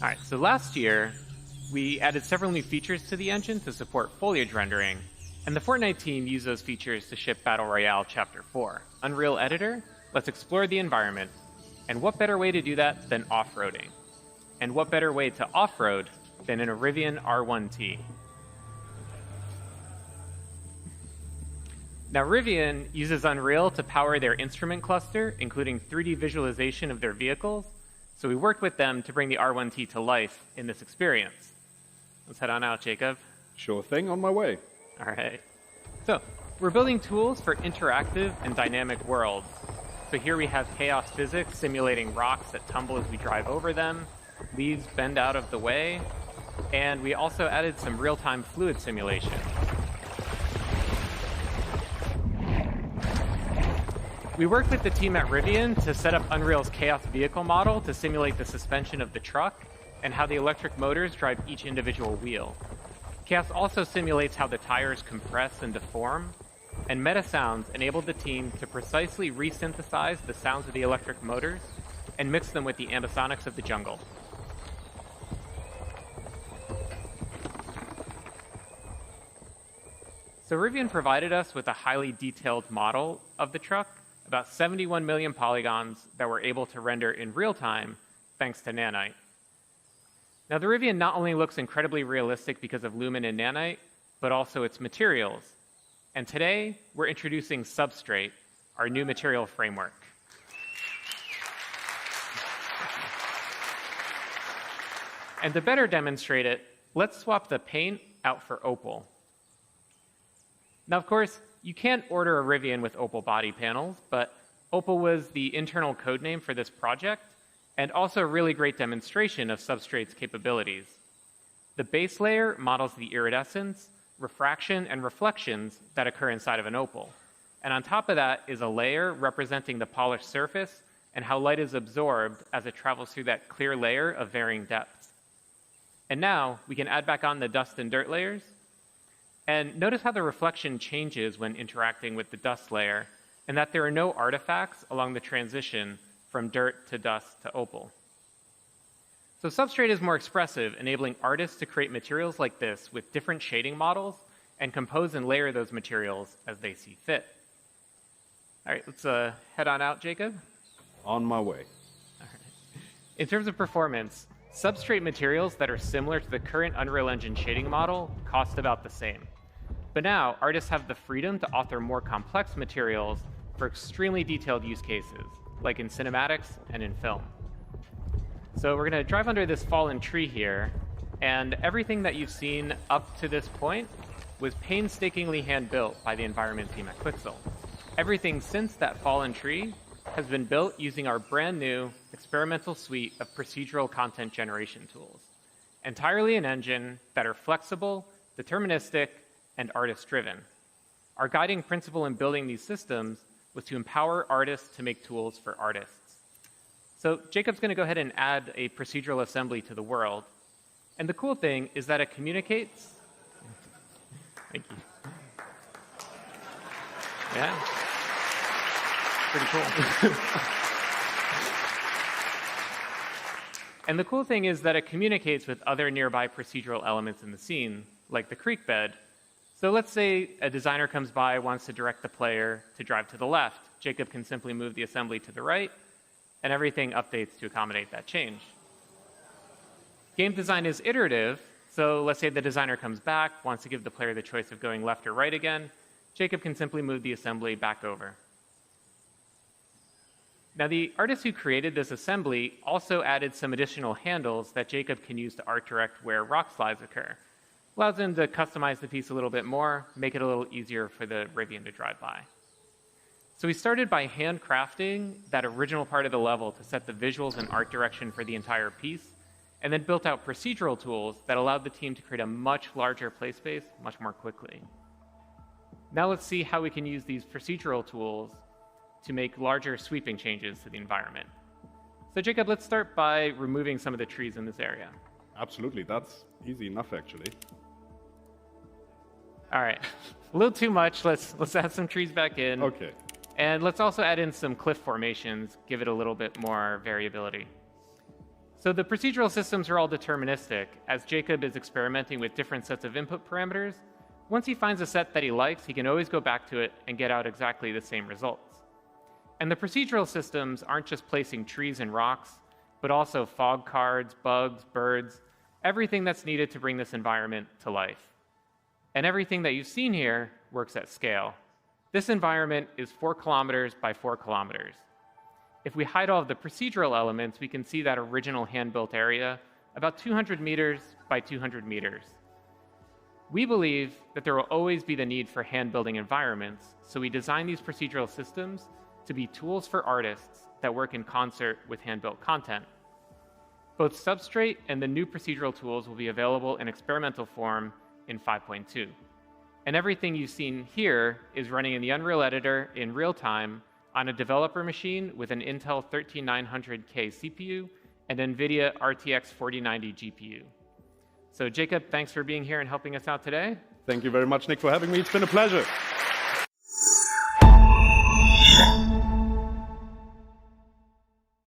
All right, so last year, we added several new features to the engine to support foliage rendering, and the Fortnite team used those features to ship Battle Royale Chapter 4. Unreal Editor lets explore the environment, and what better way to do that than off-roading? And what better way to off-road than in a Rivian R1T? Now, Rivian uses Unreal to power their instrument cluster, including 3D visualization of their vehicles, so we worked with them to bring the R1T to life in this experience. Let's head on out, Jacob. Sure thing, on my way. All right. So we're building tools for interactive and dynamic worlds. So here we have chaos physics simulating rocks that tumble as we drive over them, leaves bend out of the way, and we also added some real-time fluid simulation. We worked with the team at Rivian to set up Unreal's chaos vehicle model to simulate the suspension of the truck and how the electric motors drive each individual wheel. Chaos also simulates how the tires compress and deform, and Meta Sounds enabled the team to precisely resynthesize the sounds of the electric motors and mix them with the ambisonics of the jungle. So Rivian provided us with a highly detailed model of the truck, about 71 million polygons that we're able to render in real time thanks to Nanite. Now, the Rivian not only looks incredibly realistic because of Lumen and Nanite, but also its materials. And today, we're introducing Substrate, our new material framework. And to better demonstrate it, let's swap the paint out for opal. Now, of course, you can't order a Rivian with opal body panels, but opal was the internal code name for this project, and also a really great demonstration of Substrate's capabilities. The base layer models the iridescence, refraction, and reflections that occur inside of an opal. And on top of that is a layer representing the polished surface and how light is absorbed as it travels through that clear layer of varying depths. And now we can add back on the dust and dirt layers. And notice how the reflection changes when interacting with the dust layer, and that there are no artifacts along the transition from dirt to dust to opal. So Substrate is more expressive, enabling artists to create materials like this with different shading models and compose and layer those materials as they see fit. All right, let's head on out, Jacob. On my way. All right. In terms of performance, Substrate materials that are similar to the current Unreal Engine shading model cost about the same. But now, artists have the freedom to author more complex materials for extremely detailed use cases, like in cinematics and in film. So we're going to drive under this fallen tree here, and everything that you've seen up to this point was painstakingly hand-built by the environment team at Quixel. Everything since that fallen tree has been built using our brand new experimental suite of procedural content generation tools, entirely an engine that are flexible, deterministic, and artist-driven. Our guiding principle in building these systems was to empower artists to make tools for artists. So Jacob's going to go ahead and add a procedural assembly to the world. And the cool thing is that it communicates. Thank you. Yeah. Pretty cool. And the cool thing is that it communicates with other nearby procedural elements in the scene, like the creek bed. So let's say a designer comes by, wants to direct the player to drive to the left. Jacob can simply move the assembly to the right, and everything updates to accommodate that change. Game design is iterative, so let's say the designer comes back, wants to give the player the choice of going left or right again. Jacob can simply move the assembly back over. Now, the artist who created this assembly also added some additional handles that Jacob can use to art direct where rock slides occur. Allows him to customize the piece a little bit more, make it a little easier for the Rivian to drive by. So we started by handcrafting that original part of the level to set the visuals and art direction for the entire piece, and then built out procedural tools that allowed the team to create a much larger play space much more quickly. Now let's see how we can use these procedural tools to make larger sweeping changes to the environment. So Jacob, let's start by removing some of the trees in this area. Absolutely, that's easy enough actually. All right, a little too much. Let's add some trees back in. Okay. And let's also add in some cliff formations, give it a little bit more variability. So the procedural systems are all deterministic. As Jacob is experimenting with different sets of input parameters, once he finds a set that he likes, he can always go back to it and get out exactly the same results. And the procedural systems aren't just placing trees and rocks, but also fog cards, bugs, birds, everything that's needed to bring this environment to life. And everything that you've seen here works at scale. This environment is 4 kilometers by 4 kilometers. If we hide all of the procedural elements, we can see that original hand-built area about 200 meters by 200 meters. We believe that there will always be the need for hand-building environments, so we design these procedural systems to be tools for artists that work in concert with hand-built content. Both Substrate and the new procedural tools will be available in experimental form in 5.2. And everything you've seen here is running in the Unreal Editor in real time on a developer machine with an Intel 13900K CPU and NVIDIA RTX 4090 GPU. So Jacob, thanks for being here and helping us out today. Thank you very much, Nick, for having me. It's been a pleasure.